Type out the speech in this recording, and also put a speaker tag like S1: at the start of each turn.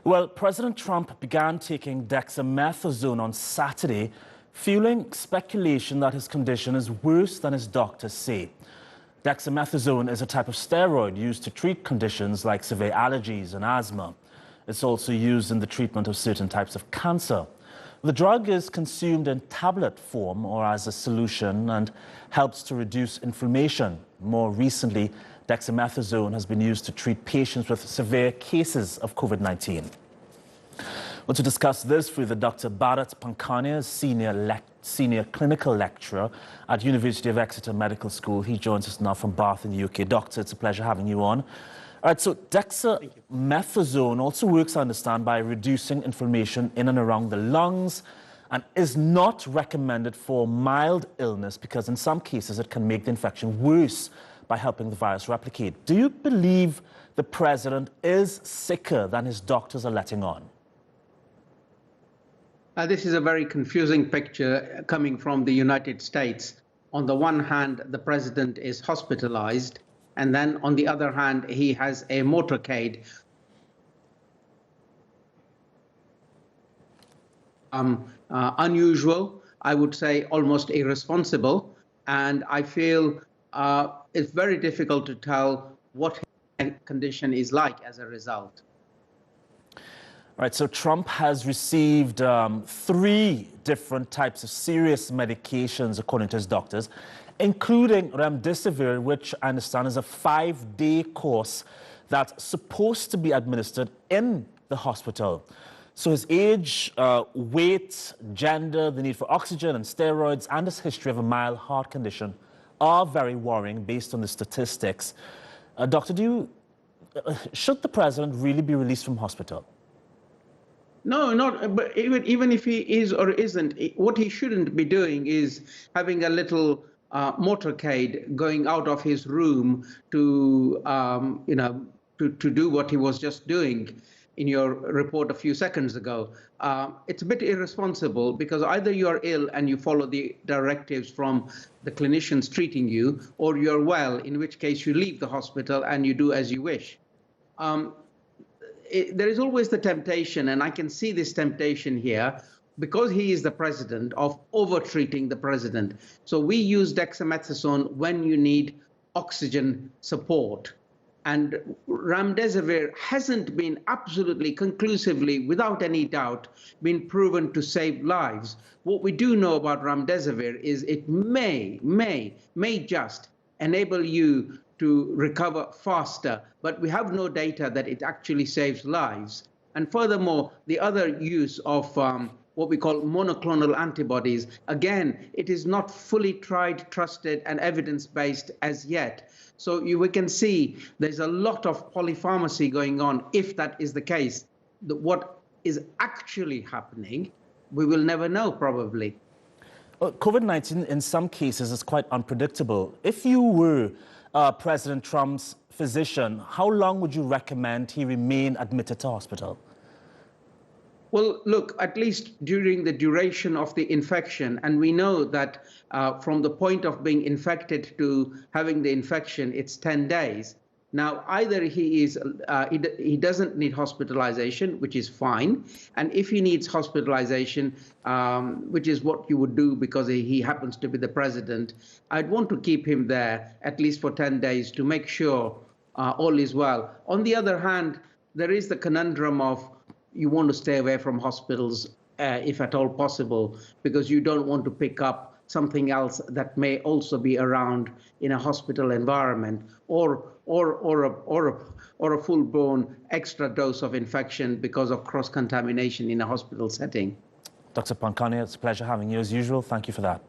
S1: Well, President Trump began taking dexamethasone on Saturday, fueling speculation that his condition is worse than his doctors say. Dexamethasone is a type of steroid used to treat conditions like severe allergies and asthma. It's also used in the treatment of certain types of cancer. The drug is consumed in tablet form or as a solution and helps to reduce inflammation. More recently, dexamethasone has been used to treat patients with severe cases of COVID-19. Well, to discuss this further, Dr. Bharat Pankania is senior clinical lecturer at University of Exeter Medical School. He joins us now from Bath in the UK. Doctor, it's a pleasure having you on. All right, so dexamethasone also works, I understand, by reducing inflammation in and around the lungs and is not recommended for mild illness because in some cases it can make the infection worse by helping the virus replicate. Do you believe the president is sicker than his doctors are letting on?
S2: This is a very confusing picture coming from the United States. On the one hand, the president is hospitalized, and then on the other hand, he has a motorcade. Unusual, I would say almost irresponsible, and I feel it's very difficult to tell what his condition is like as a result.
S1: All right, so Trump has received 3 different types of serious medications, according to his doctors, including remdesivir, which I understand is a 5-day course that's supposed to be administered in the hospital. So his age, weight, gender, the need for oxygen and steroids, and his history of a mild heart condition are very worrying based on the statistics. Doctor, should the president really be released from hospital?
S2: No, not. But even if he is or isn't, what he shouldn't be doing is having a little motorcade going out of his room to, to do what he was just doing in your report a few seconds ago. It's a bit irresponsible because either you are ill and you follow the directives from the clinicians treating you, or you're well, in which case you leave the hospital and you do as you wish. There is always the temptation, and I can see this temptation here, because he is the president, of over-treating the president. So we use dexamethasone when you need oxygen support. And remdesivir hasn't been absolutely conclusively, without any doubt, been proven to save lives. What we do know about remdesivir is it may just enable you to recover faster, but we have no data that it actually saves lives. And furthermore, the other use of what we call monoclonal antibodies, again, it is not fully tried, trusted, and evidence-based as yet. So we can see there's a lot of polypharmacy going on if that is the case. What is actually happening, we will never know, probably.
S1: Well, COVID-19 in some cases is quite unpredictable. If you were President Trump's physician, how long would you recommend he remain admitted to hospital?
S2: Well, look, at least during the duration of the infection, and we know that from the point of being infected to having the infection, it's 10 days. Now, either he doesn't need hospitalization, which is fine, and if he needs hospitalization, which is what you would do because he happens to be the president, I'd want to keep him there at least for 10 days to make sure all is well. On the other hand, there is the conundrum of you want to stay away from hospitals if at all possible, because you don't want to pick up something else that may also be around in a hospital environment, or a full-blown extra dose of infection because of cross-contamination in a hospital setting.
S1: Dr. Pankania, it's a pleasure having you as usual. Thank you for that.